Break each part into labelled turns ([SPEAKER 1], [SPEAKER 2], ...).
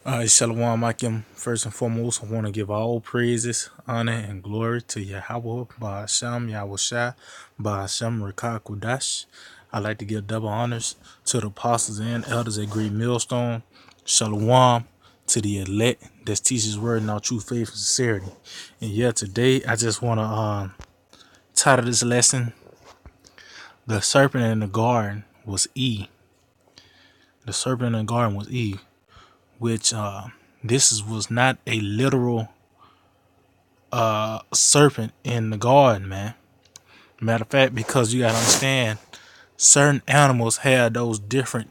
[SPEAKER 1] Shalom Akim. First and foremost, I want to give all praises, honor, and glory to Yahweh, Ba'asham, Yahushua, Ba'asham, Rekah Kudash. I'd like to give double honors to the apostles and elders at Great Millstone. Shalom to the elect that teaches word in our true faith and sincerity. And yeah, today I just want to title this lesson, The Serpent in the Garden was Eve. The serpent in the garden was Eve, which was not a literal serpent in the garden, man. Matter of fact, because you gotta understand, certain animals have those different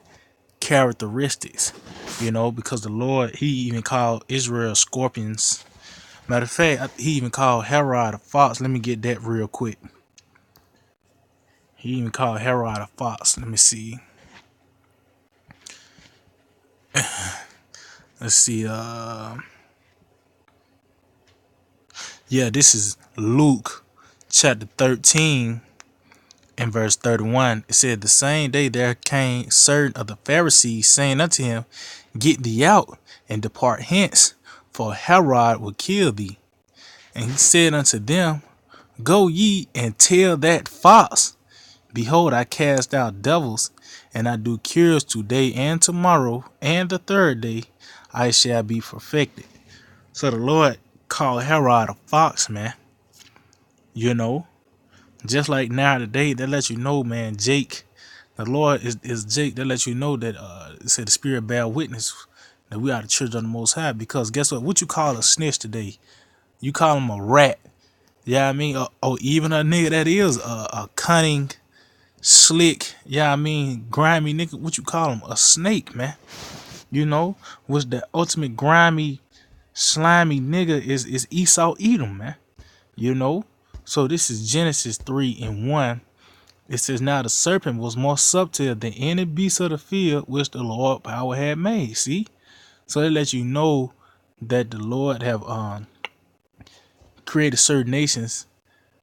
[SPEAKER 1] characteristics, because the Lord, he even called Israel scorpions. Matter of fact, he even called Herod a fox. Let me get that real quick. He even called Herod a fox. Let me see. Let's see. Yeah, this is Luke chapter 13 and verse 31. It said, the same day there came certain of the Pharisees, saying unto him, Get thee out, and depart hence, for Herod will kill thee. And he said unto them, Go ye and tell that fox, Behold, I cast out devils, and I do cures today and tomorrow, and the third day I shall be perfected. So the Lord called Herod a fox, man. Just like now today, that lets you know, man, Jake, the Lord is Jake. That lets you know that it said the Spirit bear witness that we are the children of the Most High. Because guess what? What you call a snitch today? You call him a rat. Yeah, I mean, or even a nigga that is a cunning, slick, grimy nigga. What you call him? A snake, man. Was the ultimate grimy, slimy nigga is Esau Edom, man. So this is Genesis 3:1. It says, Now the serpent was more subtle than any beast of the field which the Lord power had made. See? So it lets you know that the Lord have created certain nations.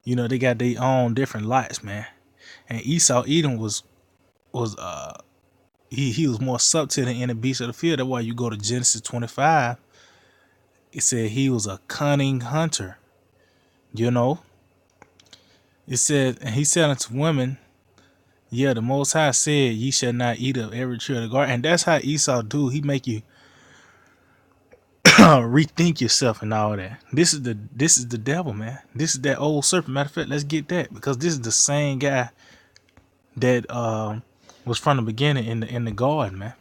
[SPEAKER 1] They got their own different lights, man. And Esau Edom was he was more subtle than any beast of the field. That's why you go to Genesis 25. It said he was a cunning hunter. It said, and he said unto women, Yeah, the Most High said, Ye shall not eat of every tree of the garden. And that's how Esau do. He make you rethink yourself and all that. This is the devil, man. This is that old serpent. Matter of fact, let's get that, because this is the same guy that was from the beginning in the garden, man.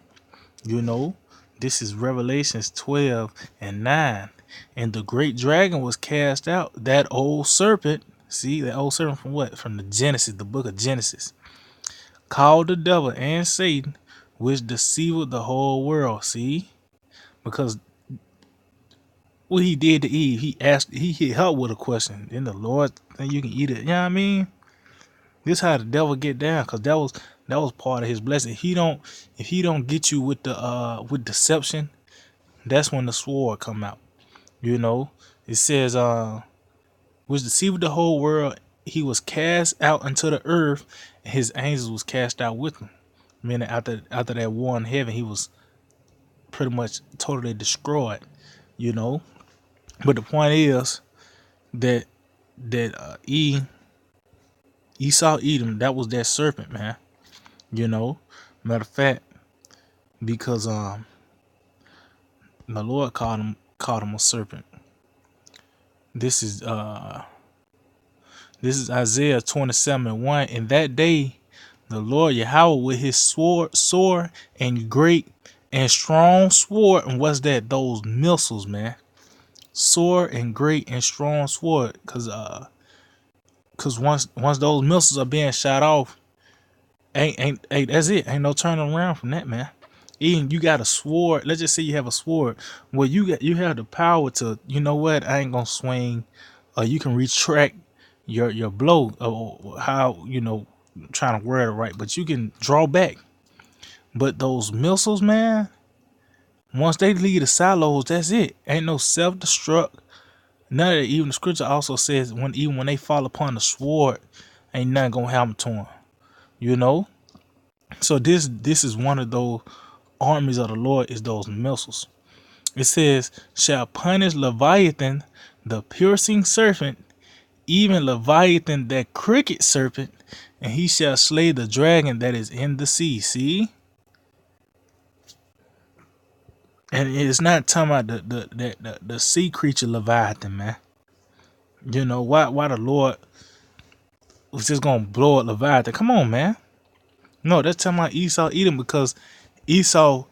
[SPEAKER 1] This is Revelations 12:9, and the great dragon was cast out. That old serpent. See, that old serpent from what? From the Genesis, the book of Genesis, called the devil and Satan, which deceived the whole world. See, because what he did to Eve, he hit her with a question. Then the Lord think you can eat it. You know what I mean? This how the devil get down, cause that was part of his blessing. If he don't get you with deception, that's when the sword come out. It says which deceived the whole world. He was cast out unto the earth, and his angels was cast out with him. Meaning after that war in heaven, he was pretty much totally destroyed. You know. But the point is that Esau Edom, that was that serpent, man. Matter of fact, because the Lord called him a serpent. This is Isaiah 27:1. In that day, the Lord Yahweh with his sword and great and strong sword. And what's that? Those missiles, man. Sword and great and strong sword. Cause once those missiles are being shot off, ain't that's it. Ain't no turning around from that, man. Even you got a sword. Let's just say you have a sword. Well, you have the power to, you know what? I ain't gonna swing. You can retract your blow, or how trying to word it right, but you can draw back. But those missiles, man, once they leave the silos, that's it. Ain't no self destruct. None of that. Even the scripture also says even when they fall upon the sword, ain't nothing gonna happen to them. So this is one of those armies of the Lord, is those missiles. It says, shall punish Leviathan, the piercing serpent, even Leviathan, that crooked serpent, and he shall slay the dragon that is in the sea. See? And it's not talking about the sea creature Leviathan, man. You know, why the Lord was just gonna blow up Leviathan? Come on, man. No, that's talking about Esau Edom, because Esau,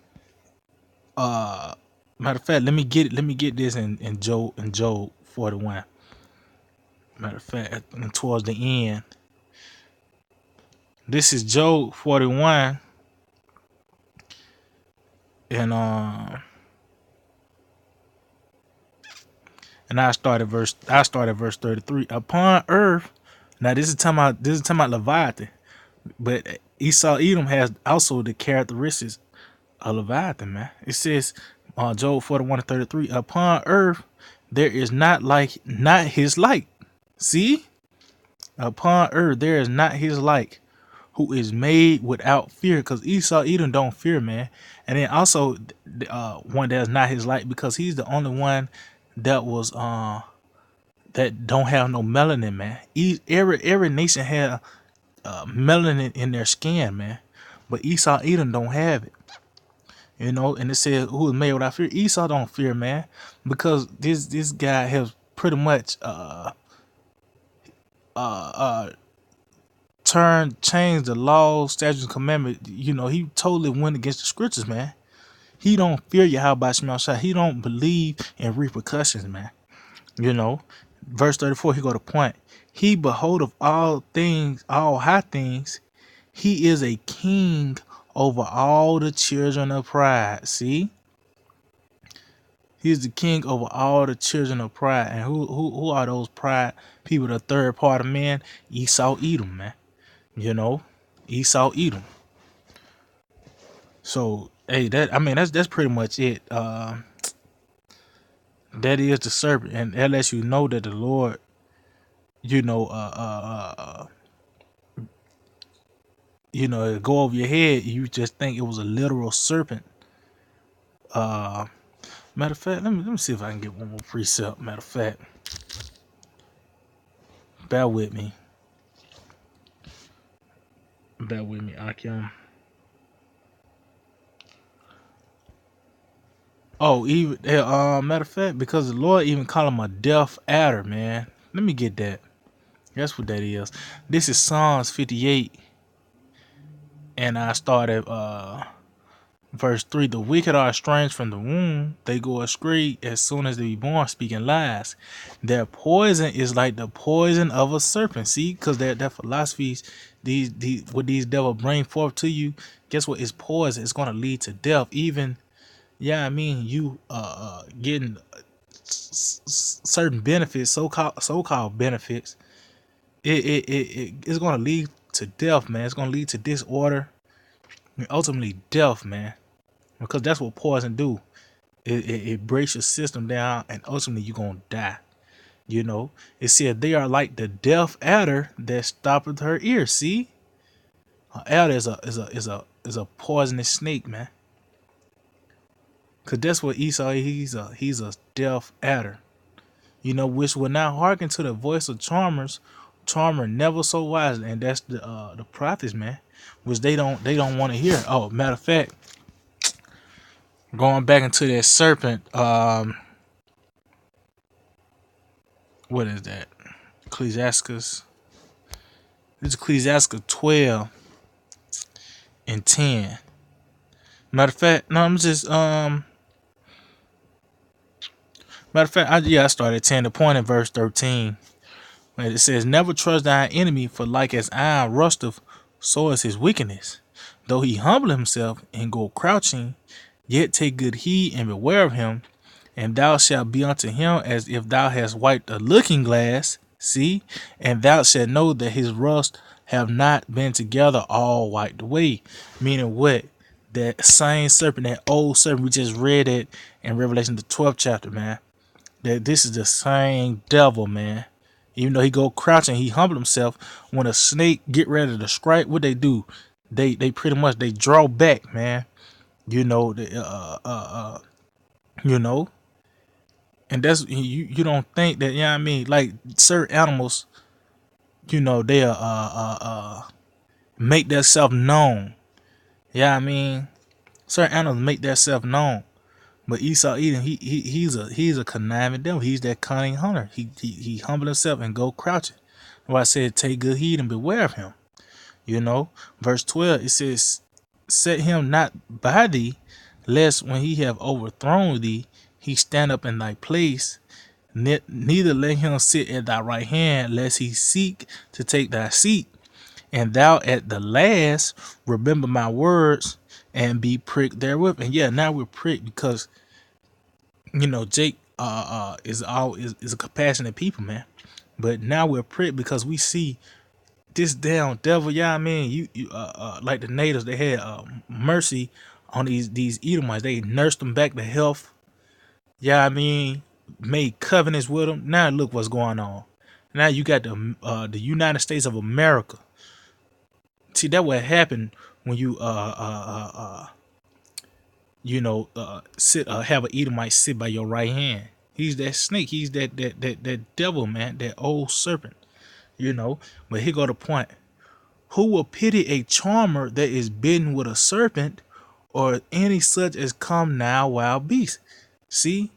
[SPEAKER 1] matter of fact, let me get this in Job 41. Matter of fact, and towards the end. This is Job 41, and I started verse 33. Upon earth, now this is talking about Leviathan, but Esau Edom has also the characteristics of Leviathan, man. It says, Job 41 and 33, upon earth there is not his like. See? Upon earth there is not his like, who is made without fear, because Esau Edom don't fear, man. And then also one that's not his like, because he's the only one that was that don't have no melanin, man. Every nation had melanin in their skin, man, but Esau Edom don't have it. You know, and it says who is made without fear. Esau don't fear, man, because this guy has pretty much changed the law, statutes, and commandment. You know, he totally went against the scriptures, man. He don't fear Yahweh Shema Shai. He don't believe in repercussions, man. You know, verse 34, he go to point. He beholdeth all things, all high things. He is a king over all the children of pride. See? He's the king over all the children of pride. And who are those pride people, the third part of men? Esau Edom, man. You know? Esau Edom. So, hey, that's pretty much it. That is the serpent, and that lets you know that the Lord, you know, go over your head. You just think it was a literal serpent. Matter of fact, let me see if I can get one more precept. Matter of fact, bear with me. Akim. Oh, even matter of fact, because the Lord even called him a deaf adder, man. Let me get that. That's what that is. This is Psalms 58, and I started verse 3. The wicked are estranged from the womb. They go astray as soon as they be born, speaking lies. Their poison is like the poison of a serpent. See, because their philosophies, these what these devil bring forth to you, guess what? It's poison. It's going to lead to death. Even, yeah, I mean, you getting certain benefits, so-called benefits, it's going to lead to death, man. It's going to lead to disorder and ultimately death, man. Because that's what poison do. It breaks your system down, and ultimately you're gonna die. You know, it said they are like the deaf adder that stoppeth her ear. See, an adder is a poisonous snake, man. Cause that's what Esau is. He's a deaf adder. You know, which will not hearken to the voice of charmers. Charmer never so wise, and that's the prophets, man. Which they don't want to hear. Oh, matter of fact, going back into that serpent, what is that? Ecclesiasticus. This is Ecclesiasticus 12 and 10. Matter of fact, no, I'm just matter of fact, I started at 10. The point in verse 13. And it says, never trust thine enemy, for like as iron rusteth, so is his wickedness. Though he humble himself and go crouching, yet take good heed and beware of him, and thou shalt be unto him as if thou hast wiped a looking glass. See, and thou shalt know that his rust have not been together all wiped away. Meaning what? That same serpent, that old serpent, we just read it in Revelation the 12th chapter, man. That this is the same devil, man. Even though he go crouching, he humble himself. When a snake get ready to strike, what they do? They pretty much they draw back, man. You know, you know. And that's you don't think that, you know what I mean, like certain animals, they make themselves known. Yeah, I mean, certain animals make themselves known. But Esau Edom, he's a conniving devil. He's that cunning hunter. He humbled himself and go crouching. Why I said take good heed and beware of him. Verse 12, it says, set him not by thee, lest when he have overthrown thee, he stand up in thy place. Neither let him sit at thy right hand, lest he seek to take thy seat. And thou at the last remember my words and be pricked therewith. And yeah, now we're pricked because Jake is a compassionate people, man. But now we're pricked because we see this damn devil. Yeah, I mean, you like the natives, they had mercy on these Edomites. They nursed them back to health. Yeah, I mean, made covenants with them. Now look what's going on. Now you got the United States of America. See, that what happened when you sit have an Edomite sit by your right hand. He's that snake. He's that devil, man. That old serpent. But here go the point. Who will pity a charmer that is bitten with a serpent, or any such as come now wild beast? See,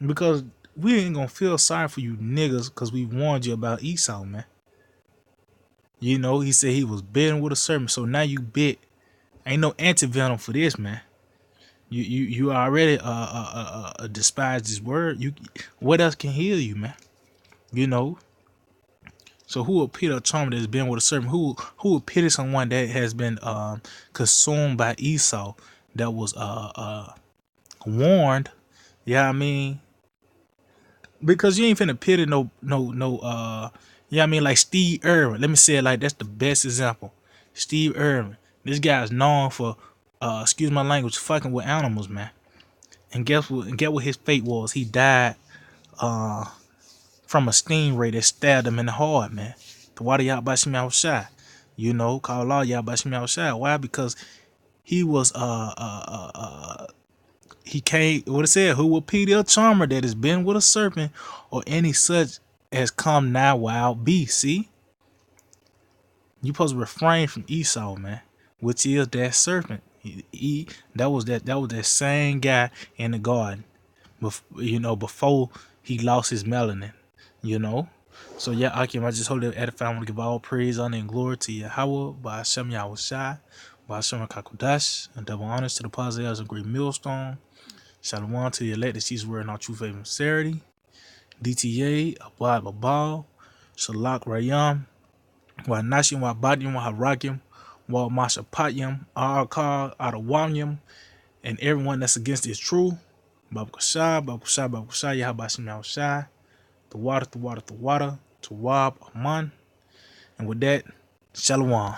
[SPEAKER 1] because we ain't gonna feel sorry for you niggas because we warned you about Esau, man. He said he was bitten with a serpent, so now you bit. Ain't no antivenom for this, man. You already despise this word. What else can heal you, man? So who will pity a charmer that's been with a serpent? Who will pity someone that has been consumed by Esau, that was warned? Yeah, I mean, because you ain't finna pity no yeah, I mean, like Steve Irwin. Let me say it like that's the best example. Steve Irwin. This guy is known for excuse my language, fucking with animals, man. And guess what? And get what his fate was? He died from a stingray that stabbed him in the heart, man. The water y'all by Shimmy outside. Call law y'all by Shimmy outside. Why? Because he was he came, what it said, who will pity a charmer that has been with a serpent, or any such as come now wild beast. See? You supposed to refrain from Esau, man, which is that serpent. That was that same guy in the garden, before he lost his melanin. So yeah, Akim, I just hope that edify. I want to give all praise, honor, and glory to Yahweh, by Hashem Yahushai, by Hashem Kakodash, and double honors to the Pazers of Great Millstone. Shalom to the elect that sees word in all true faith and sincerity. DTA, Abad Babal, Shalak Rayam, Wa Nashim, Wa Badim, Wa Harakim, Wa Mashapatyam, Arakar, Adawanyam, and everyone that's against this true. Babu Kashai, Babu Kashai, Babu Kashai, Yahabashim Yahushai, the water, Tawab, Aman. And with that, Shalom.